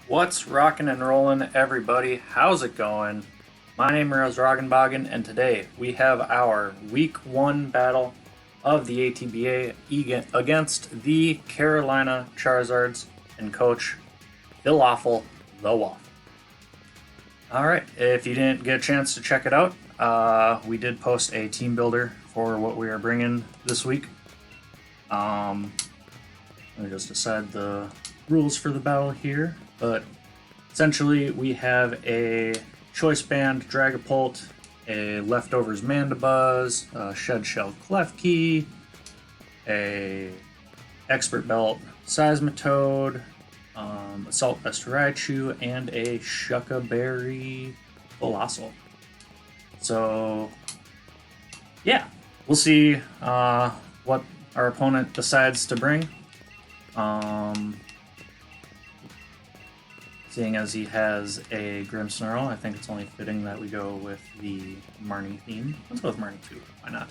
What's rockin' and rollin', everybody? How's it going? My name is Roggenbogen, and today we have our Week 1 battle of the ATBA against the Carolina Charizards and Coach Phil Waffle, the Waffle. Alright, if you didn't get a chance to check it out, we did post a team builder for what we are bringing this week. Let me just decide the rules for the battle here. But essentially, we have a Choice Band Dragapult, a Leftovers Mandibuzz, a Shed Shell Klefki, a Expert Belt Seismitoad, Assault Vest Raichu, and a Shucka Berry Colossal. So, yeah, we'll see what our opponent decides to bring. Seeing as he has a Grimmsnarl, I think it's only fitting that we go with the Marnie theme. Let's go with Marnie too. Why not?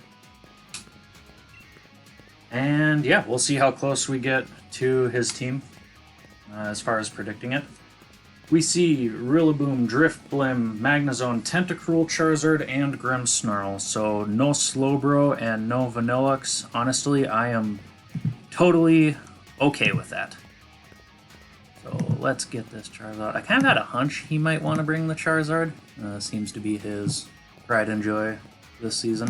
And yeah, we'll see how close we get to his team as far as predicting it. We see Rillaboom, Driftblim, Magnezone, Tentacruel, Charizard, and Grimmsnarl. So no Slowbro and no Vanillux. Honestly, I am totally okay with that. So let's get this Charizard. I kind of had a hunch he might want to bring the Charizard. Seems to be his pride and joy this season.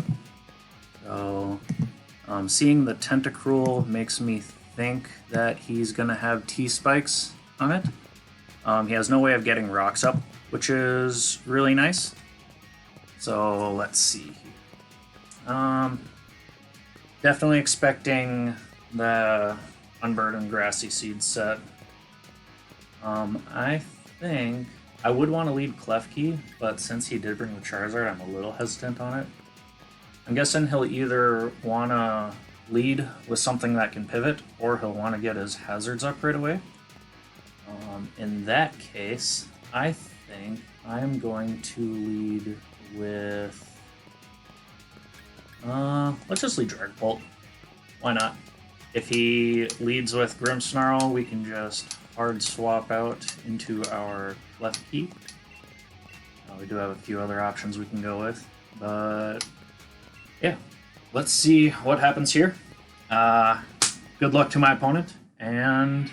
So seeing the Tentacruel makes me think that he's going to have T-Spikes on it. He has no way of getting rocks up, which is really nice. So let's see here. Definitely expecting the Unburdened Grassy Seed set. I think I would want to lead Klefki, but since he did bring the Charizard, I'm a little hesitant on it. I'm guessing he'll either want to lead with something that can pivot, or he'll want to get his hazards up right away. In that case, I think I'm going to lead with... let's just lead Dragapult. Why not? If he leads with Grimmsnarl, we can just hard swap out into our left key. We do have a few other options we can go with, but yeah, let's see what happens here. Good luck to my opponent, and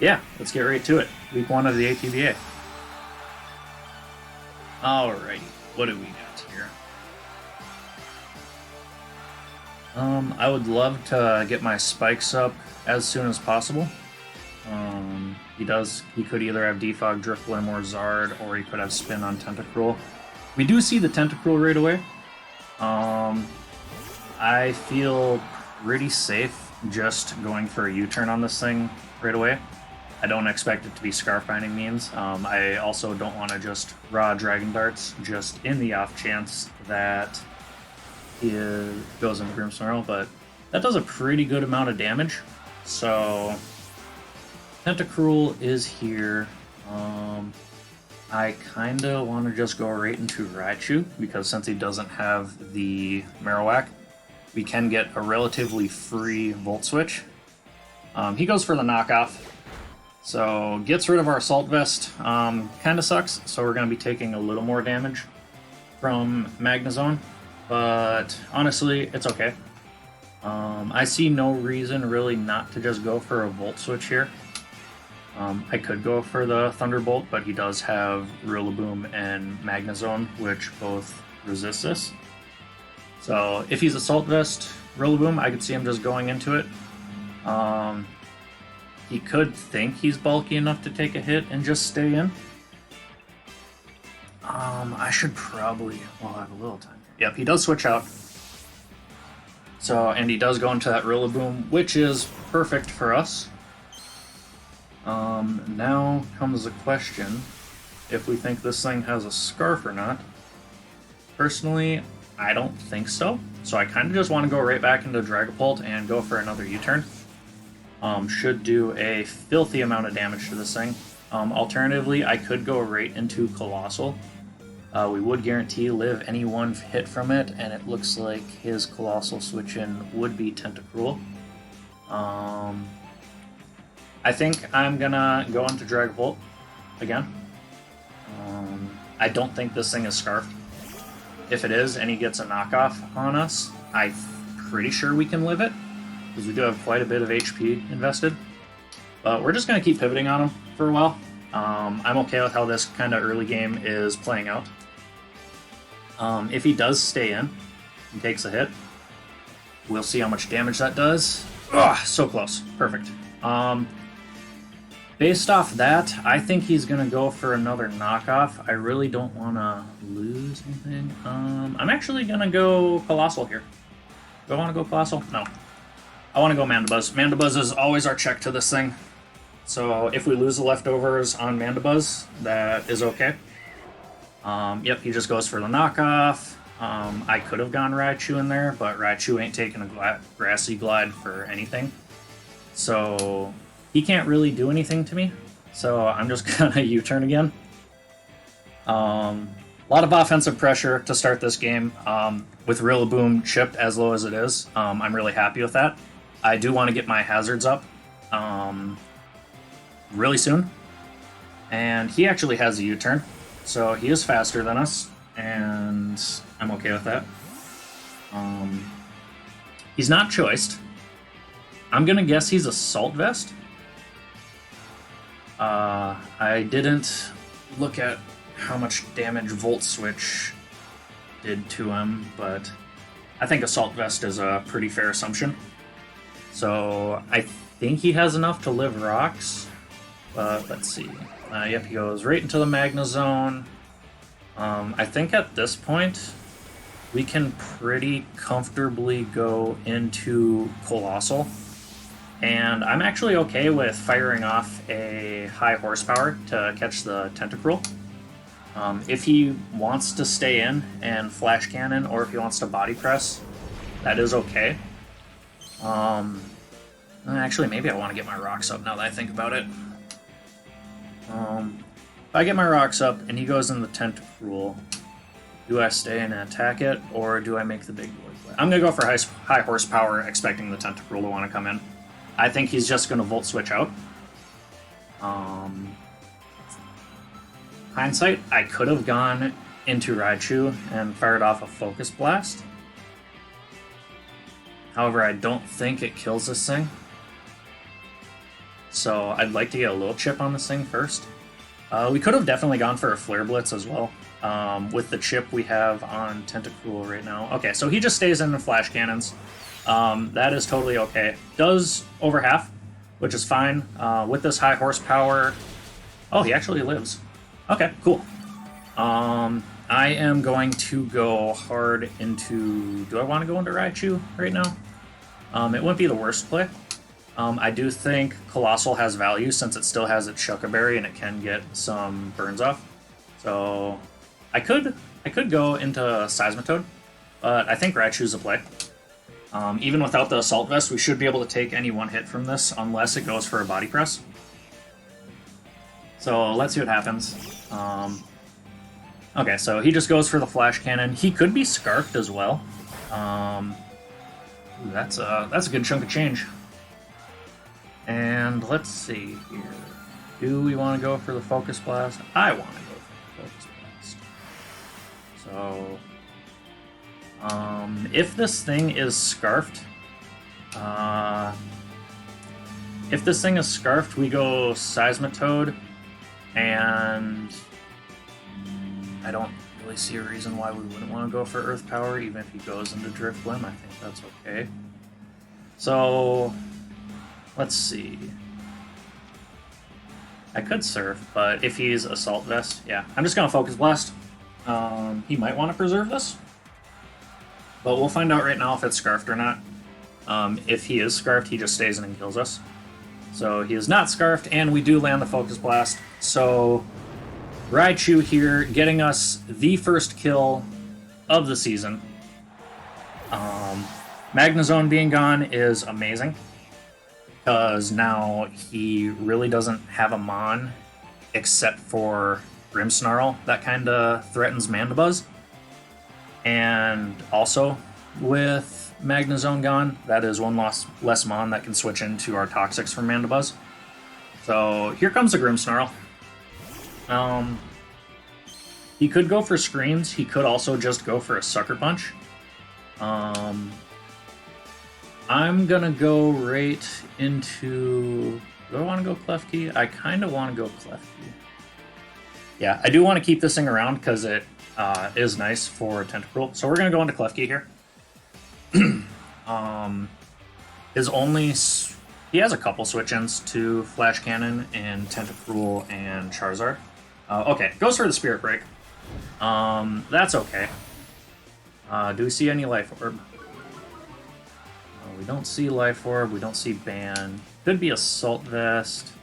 yeah, let's get right to it. Week 1 of the ATBA. Alrighty, what do we got here? I would love to get my spikes up as soon as possible. He could either have Defog, Drifblim, or Zard, or he could have Spin on Tentacruel. We do see the Tentacruel right away. I feel pretty safe just going for a U-turn on this thing right away. I don't expect it to be Scarf by any means. I also don't want to just raw Dragon Darts just in the off chance that he goes into Grimmsnarl, but that does a pretty good amount of damage. So Tentacruel is here. I kind of want to just go right into Raichu, because since he doesn't have the Marowak, we can get a relatively free Volt Switch. He goes for the knockoff, so gets rid of our Assault Vest. Kind of sucks, so we're going to be taking a little more damage from Magnezone, but honestly, it's okay. I see no reason really not to just go for a Volt Switch here. I could go for the Thunderbolt, but he does have Rillaboom and Magnezone, which both resist this. So if he's Assault Vest Rillaboom, I could see him just going into it. He could think he's bulky enough to take a hit and just stay in. I should probably... well, I have a little time. Yep, he does switch out. So, and he does go into that Rillaboom, which is perfect for us. Now comes the question if we think this thing has a Scarf or not. Personally, I don't think so. So I kind of just want to go right back into Dragapult and go for another U-turn. Should do a filthy amount of damage to this thing. Alternatively, I could go right into Colossal. We would guarantee live any one hit from it, and it looks like his Colossal switch-in would be Tentacruel. I think I'm gonna go into Dragapult again. I don't think this thing is Scarfed. If it is, and he gets a knockoff on us, I'm pretty sure we can live it, because we do have quite a bit of HP invested. But we're just going to keep pivoting on him for a while. I'm okay with how this kind of early game is playing out. If he does stay in and takes a hit, we'll see how much damage that does. Ugh, so close. Perfect. Based off that, I think he's going to go for another knockoff. I really don't want to lose anything. I'm actually going to go Colossal here. Do I want to go Colossal? No. I want to go Mandibuzz. Mandibuzz is always our check to this thing. So if we lose the leftovers on Mandibuzz, that is okay. Yep, he just goes for the knockoff. I could have gone Raichu in there, but Raichu ain't taking a Grassy Glide for anything. So he can't really do anything to me. So I'm just gonna U-turn again. A lot of offensive pressure to start this game. With Rillaboom chipped as low as it is, I'm really happy with that. I do want to get my hazards up really soon. And he actually has a U-turn, so he is faster than us, and I'm okay with that. He's not choiced. I'm going to guess he's Assault Vest. I didn't look at how much damage Volt Switch did to him, but I think Assault Vest is a pretty fair assumption. So I think he has enough to live rocks, but let's see. Yep, he goes right into the Magna Zone. I think at this point we can pretty comfortably go into Colossal. And I'm actually okay with firing off a high horsepower to catch the Tentacruel. If he wants to stay in and Flash Cannon, or if he wants to Body Press, that is okay. Actually, maybe I want to get my rocks up now that I think about it. If I get my rocks up and he goes in the Tentacruel, do I stay and attack it, or do I make the big boy play? I'm going to go for high horsepower, expecting the Tentacruel to want to come in. I think he's just going to Volt Switch out. Hindsight, I could have gone into Raichu and fired off a Focus Blast. However, I don't think it kills this thing. So I'd like to get a little chip on this thing first. We could have definitely gone for a Flare Blitz as well, with the chip we have on Tentacruel right now. Okay, so he just stays in the Flash Cannons. That is totally okay. Does over half, which is fine. With this high horsepower... Oh, he actually lives. Okay, cool. I am going to go hard into... Do I want to go into Raichu right now? It wouldn't be the worst play. I do think Colossal has value since it still has its Shucca Berry and it can get some burns off. So I could go into Seismitoad, but I think Raichu's a play. Even without the Assault Vest, we should be able to take any one hit from this unless it goes for a Body Press. So let's see what happens. Okay, so he just goes for the Flash Cannon. He could be Scarfed as well. That's a good chunk of change. And let's see here. Do we want to go for the Focus Blast? I want to go for the Focus Blast. So, if this thing is Scarfed, we go Seismitoad, and I don't really see a reason why we wouldn't want to go for Earth Power, even if he goes into Drifblim. I think that's okay. So, let's see. I could Surf, but if he's Assault Vest, yeah. I'm just going to Focus Blast. He might want to preserve this, but we'll find out right now if it's Scarfed or not. If he is Scarfed, he just stays in and kills us. So he is not Scarfed, and we do land the Focus Blast. So Raichu here, getting us the first kill of the season. Magnezone being gone is amazing, because now he really doesn't have a Mon except for Grimmsnarl that kind of threatens Mandibuzz. And also, with Magnezone gone, that is one less Mon that can switch into our Toxics from Mandibuzz. So here comes the Grimmsnarl. He could go for screens. He could also just go for a Sucker Punch. I'm gonna go right into... Do I want to go Klefki? I kind of want to go Klefki. Yeah, I do want to keep this thing around because it is nice for Tentacruel. So we're gonna go into Klefki here. His only... He has a couple switch-ins to Flash Cannon and Tentacruel and Charizard. Okay, goes for the Spirit Break. That's okay. Do we see any Life Orb? We don't see Life Orb, we don't see Ban. Could be Assault Vest.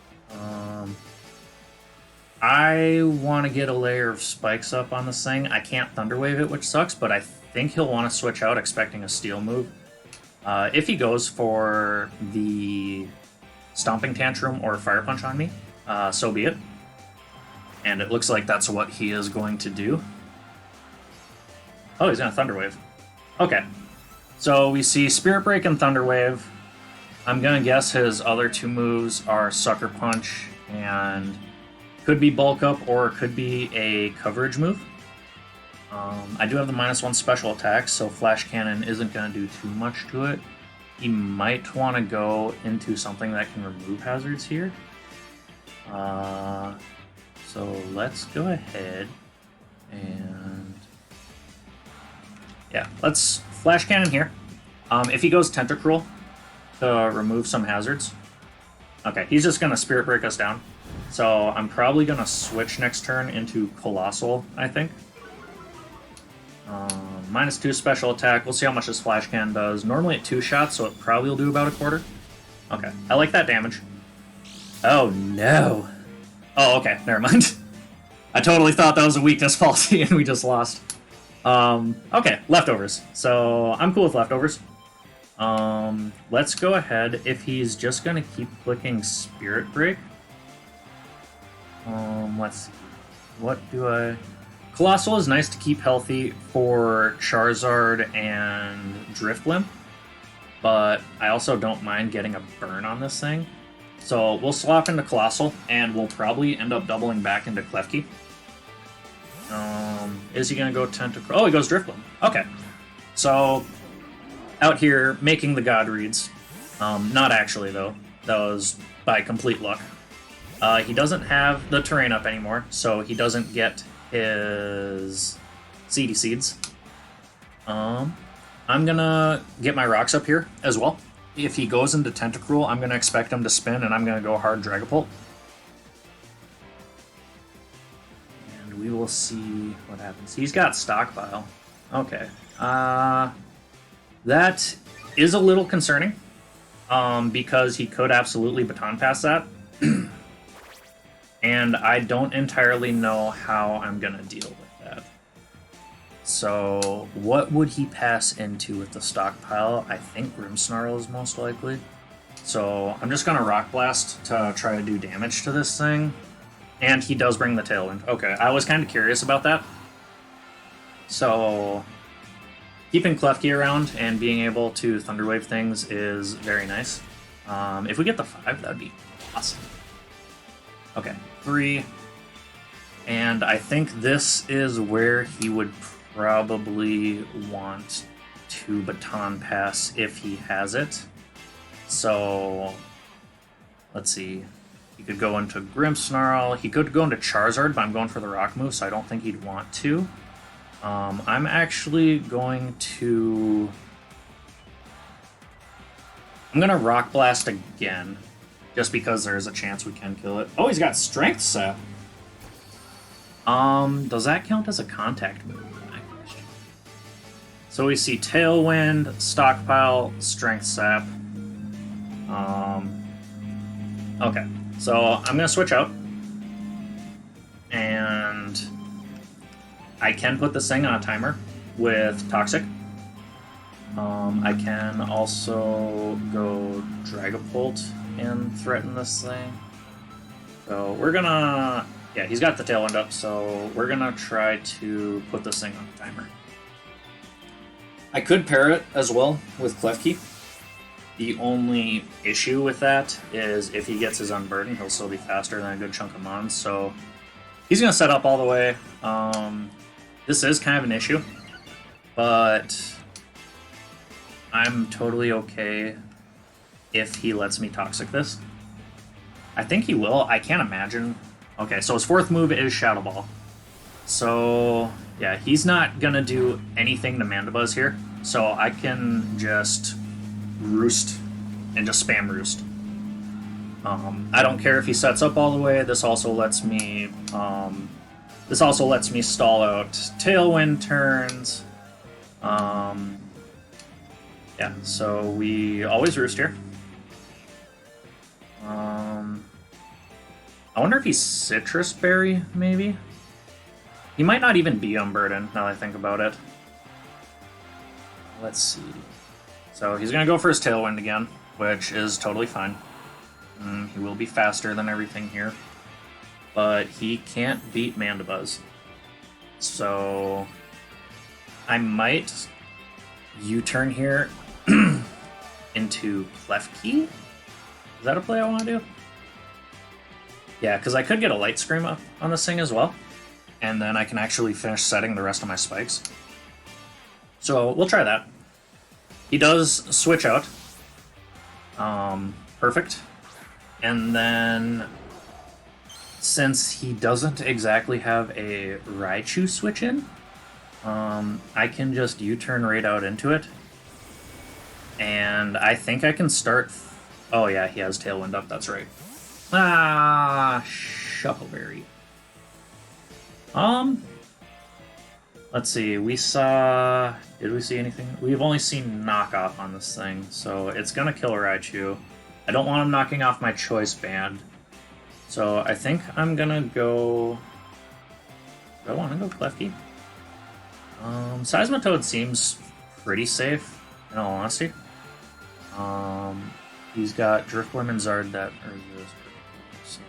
I want to get a layer of spikes up on this thing. I can't Thunder Wave it, which sucks, but I think he'll want to switch out expecting a Steel move. If he goes for the Stomping Tantrum or Fire Punch on me, so be it. And it looks like that's what he is going to do. Oh, he's going to Thunder Wave. Okay. So we see Spirit Break and Thunder Wave. I'm going to guess his other two moves are Sucker Punch and could be Bulk Up or could be a coverage move. I do have the -1 special attack, so Flash Cannon isn't going to do too much to it. He might want to go into something that can remove hazards here. So let's go ahead and... Yeah, let's Flash Cannon here. If he goes Tentacruel to remove some hazards... Okay, he's just going to Spirit Break us down. So I'm probably going to switch next turn into Colossal, I think. -2 special attack. We'll see how much this Flash Cannon does. Normally at 2 shots, so it probably will do about 1/4. Okay, I like that damage. Oh, no. Oh, okay, never mind. I totally thought that was a weakness faulty, and we just lost. Okay, leftovers. So I'm cool with leftovers. Let's go ahead. If he's just going to keep clicking Spirit Break. Let's see. What do I... Colossal is nice to keep healthy for Charizard and Drifblim, but I also don't mind getting a burn on this thing. So we'll swap into Colossal, and we'll probably end up doubling back into Klefki. Is he going to go Tentacruel? Oh, he goes Drifblim. Okay. So, out here, making the God reads. Not actually, though. That was by complete luck. He doesn't have the terrain up anymore, so he doesn't get his Seedy Seeds. I'm gonna get my rocks up here as well. If he goes into Tentacruel, I'm gonna expect him to spin, and I'm gonna go hard Dragapult. And we will see what happens. He's got Stockpile. Okay. That is a little concerning, because he could absolutely Baton Pass that. And I don't entirely know how I'm going to deal with that. So, what would he pass into with the Stockpile? I think Grimmsnarl is most likely. So, I'm just going to Rock Blast to try to do damage to this thing. And he does bring the Tailwind. Okay, I was kind of curious about that. So, keeping Klefki around and being able to Thunder Wave things is very nice. If we get the 5, that'd be awesome. Okay, 3. And I think this is where he would probably want to Baton Pass if he has it. So, let's see. He could go into Grimmsnarl. He could go into Charizard, but I'm going for the Rock move, so I don't think he'd want to. I'm actually going to... I'm going to Rock Blast again. Just because there's a chance we can kill it. Oh, he's got Strength Sap. Does that count as a contact move? So we see Tailwind, Stockpile, Strength Sap. Okay, so I'm gonna switch out. And I can put this thing on a timer with Toxic. I can also go Dragapult and threaten this thing. So we're gonna... Yeah, he's got the Tailwind up, so we're gonna try to put this thing on the timer. I could pair it as well with Klefki. The only issue with that is if he gets his Unburden, he'll still be faster than a good chunk of mons, so He's going to set up all the way. This is kind of an issue, but I'm totally okay if he lets me Toxic this. I think he will. I can't imagine. Okay, so his fourth move is Shadow Ball. So, yeah, he's not going to do anything to Mandibuzz here. So I can just Roost and just spam Roost. I don't care if he sets up all the way. This also lets me stall out Tailwind turns. Yeah, so we always Roost here. I wonder if he's Citrus Berry, maybe? He might not even be Unburden, now that I think about it. Let's see. So he's going to go for his Tailwind again, which is totally fine. He will be faster than everything here. But he can't beat Mandibuzz. So I might U-turn here into Klefki. Is that a play I want to do? Yeah, because I could get a Light Scream up on this thing as well. And then I can actually finish setting the rest of my spikes. So we'll try that. He does switch out. Perfect. And then, since he doesn't exactly have a Raichu switch in, I can just U-turn right out into it. And I think I can start... Oh yeah, he has Tailwind up, that's right. Ah, Shuckleberry. Let's see, we saw... Did we see anything? We've only seen Knockoff on this thing, so it's gonna kill Raichu. I don't want him knocking off my Choice Band. So I think I'm gonna go... Do I want to go Klefki? Seismitoad seems pretty safe, in all honesty. He's got Drifblim and Zard that are resist. So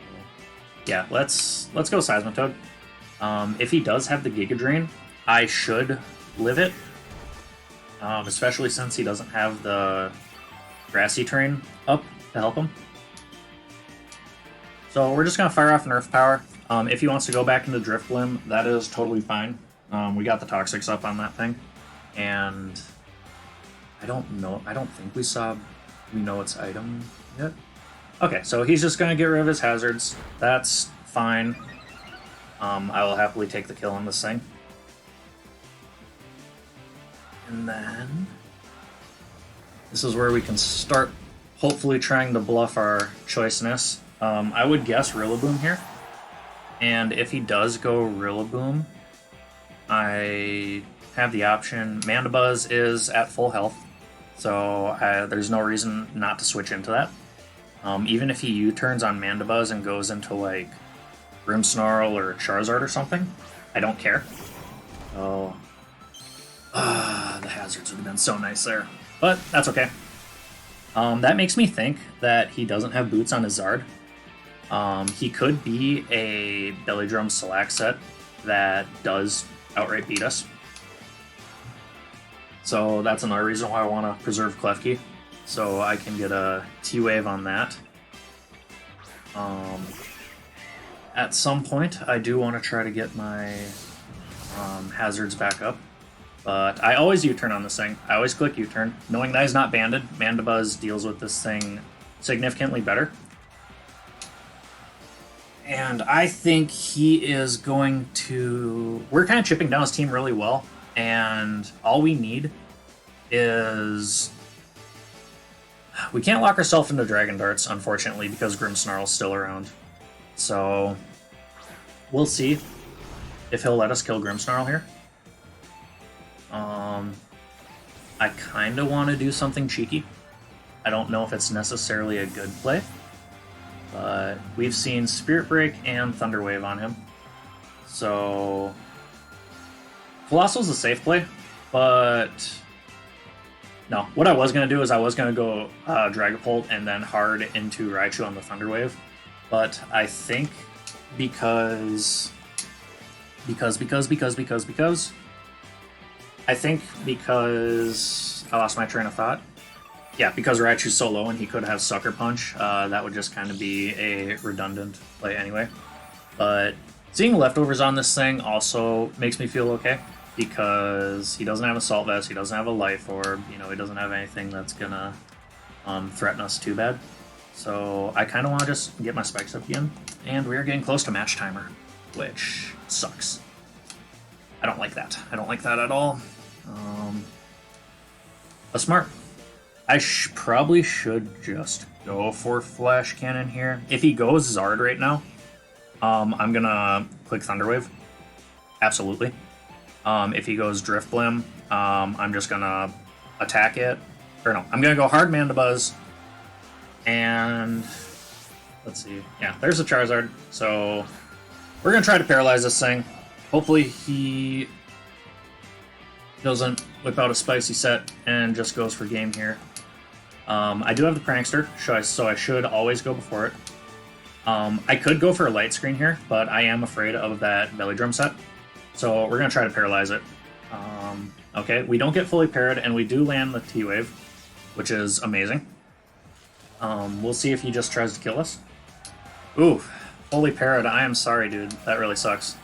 yeah, let's go Seismitoad. If he does have the Giga Drain, I should live it. Especially since he doesn't have the Grassy Terrain up to help him. So we're just going to fire off Nerf Power. If he wants to go back into Drifblim, that is totally fine. We got the Toxics up on that thing. And I don't think we know its item yet. Okay, so he's just going to get rid of his hazards. That's fine. I will happily take the kill on this thing. And then this is where we can start hopefully trying to bluff our choiceness. I would guess Rillaboom here. And if he does go Rillaboom, I have the option. Mandibuzz is at full health, so there's no reason not to switch into that. Even if he U-turns on Mandibuzz and goes into like Grimmsnarl or Charizard or something, I don't care. Oh, the hazards would have been so nice there, but that's okay. That makes me think that he doesn't have boots on his Zard. He could be a Belly Drum Slack set that does outright beat us. So that's another reason why I want to preserve Klefki, so I can get a T-Wave on that. At some point, I do want to try to get my hazards back up, but I always U-turn on this thing. I always click U-turn, knowing that he's not banded. Mandibuzz deals with this thing significantly better. And I think he is going to... We're kind of chipping down his team really well, and all we need is... We can't lock ourselves into Dragon Darts, unfortunately, because Grimmsnarl's still around. So we'll see if he'll let us kill Grimmsnarl here. I kind of want to do something cheeky. I don't know if it's necessarily a good play, but we've seen Spirit Break and Thunder Wave on him. So Colossal's a safe play, but no. What I was going to do is I was going to go Dragapult and then hard into Raichu on the Thunder Wave. But I think because I lost my train of thought. Yeah, because Raichu's so low and he could have Sucker Punch, that would just kind of be a redundant play anyway. But Seeing leftovers on this thing also makes me feel okay because he doesn't have assault vest, he doesn't have a life orb, you know, he doesn't have anything that's gonna threaten us too bad. So I kind of want to just get my spikes up again, and we are getting close to match timer, which sucks. I don't like that. I don't like that at all. But smart. I probably should just go for Flash Cannon here. If he goes Zard right now, I'm gonna click Thunderwave. Absolutely. If he goes Drift Blim, I'm just gonna attack it. Or no, I'm gonna go Hard Mandibuzz. And let's see. Yeah, there's a Charizard. So we're gonna try to paralyze this thing. Hopefully he doesn't whip out a spicy set and just goes for game here. I do have the Prankster, so I should always go before it. I could go for a light screen here, but I am afraid of that belly drum set. So we're going to try to paralyze it. Okay, we don't get fully parried, and we do land the T-Wave, which is amazing. We'll see if he just tries to kill us. Ooh, fully parried. I am sorry, dude. That really sucks.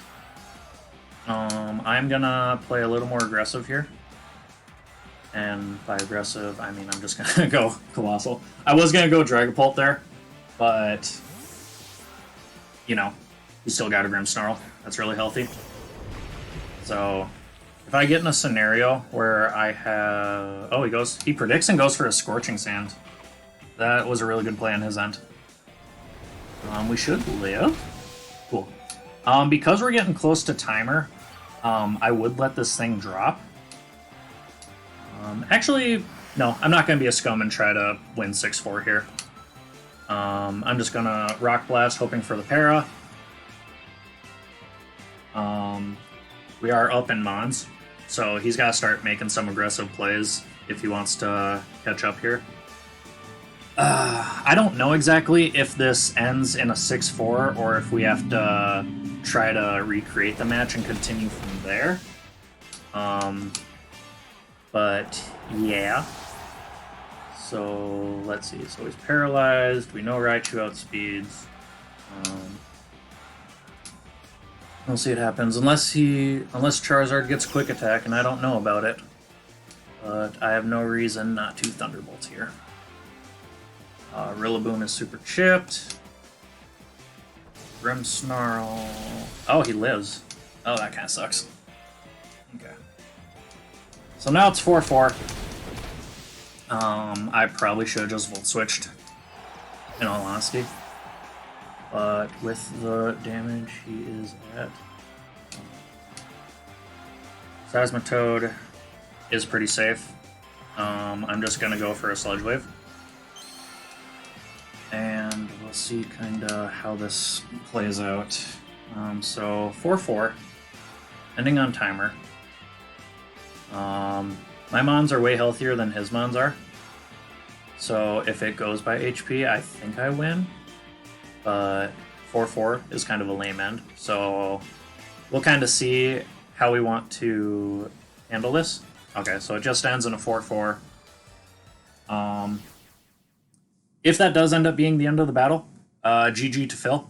I'm going to play a little more aggressive here. And by aggressive, I mean I'm just going to go Colossal. I was going to go Dragapult there, but, you know, we still got a Grimmsnarl. That's really healthy. So, if I get in a scenario where I have... Oh, he predicts and goes for a Scorching Sand. That was a really good play on his end. We should live. Cool. Because we're getting close to timer, I would let this thing drop. Actually, no, I'm not going to be a scum and try to win 6-4 here. I'm just going to Rock Blast, hoping for the para. We are up in Mons, so he's got to start making some aggressive plays if he wants to catch up here. I don't know exactly if this ends in a 6-4 or if we have to try to recreate the match and continue from there. But yeah. So let's see. So he's paralyzed. We know Raichu outspeeds. We'll see what happens. Unless Charizard gets quick attack, and I don't know about it. But I have no reason not to Thunderbolt here. Rillaboom is super chipped. Grimmsnarl. Oh, he lives. Oh, that kind of sucks. Okay. So now it's 4-4. I probably should have just Volt Switched, in all honesty. But with the damage he is at, Seismitoad is pretty safe. I'm just going to go for a Sludge Wave. And we'll see kind of how this plays out. So 4-4, ending on timer. My Mons are way healthier than his Mons are. So if it goes by HP, I think I win. But 4-4 is kind of a lame end. So we'll kind of see how we want to handle this. Okay, so it just ends in a 4-4. If that does end up being the end of the battle, GG to Phil.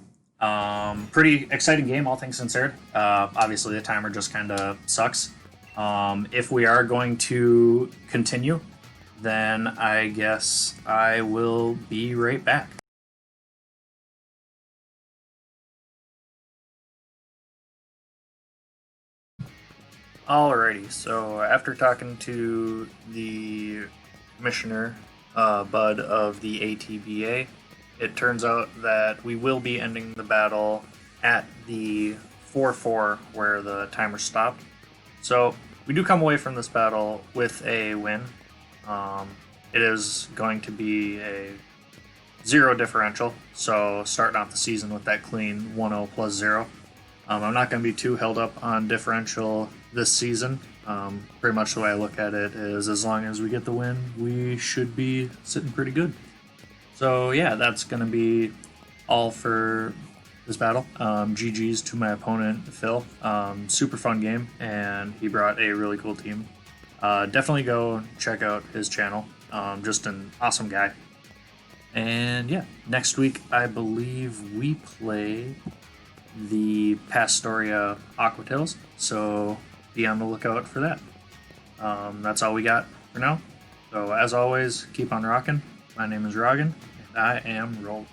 Pretty exciting game, all things considered. Obviously, the timer just kind of sucks. If we are going to continue, then I guess I will be right back. Alrighty, so after talking to the commissioner, Bud of the ATBA, it turns out that we will be ending the battle at the 4-4 where the timer stopped. So we do come away from this battle with a win. It is going to be a 0 differential, so starting off the season with that clean 1-0 plus 0. I'm not going to be too held up on differential this season. Pretty much the way I look at it is as long as we get the win, we should be sitting pretty good. So yeah, that's going to be all for this battle. GG's to my opponent, Phil. Super fun game, and he brought a really cool team. Definitely go check out his channel. Just an awesome guy. And yeah, next week I believe we play the Pastoria Aquatails, so be on the lookout for that. That's all we got for now. So as always, keep on rocking. My name is Rogan, and I am rolling.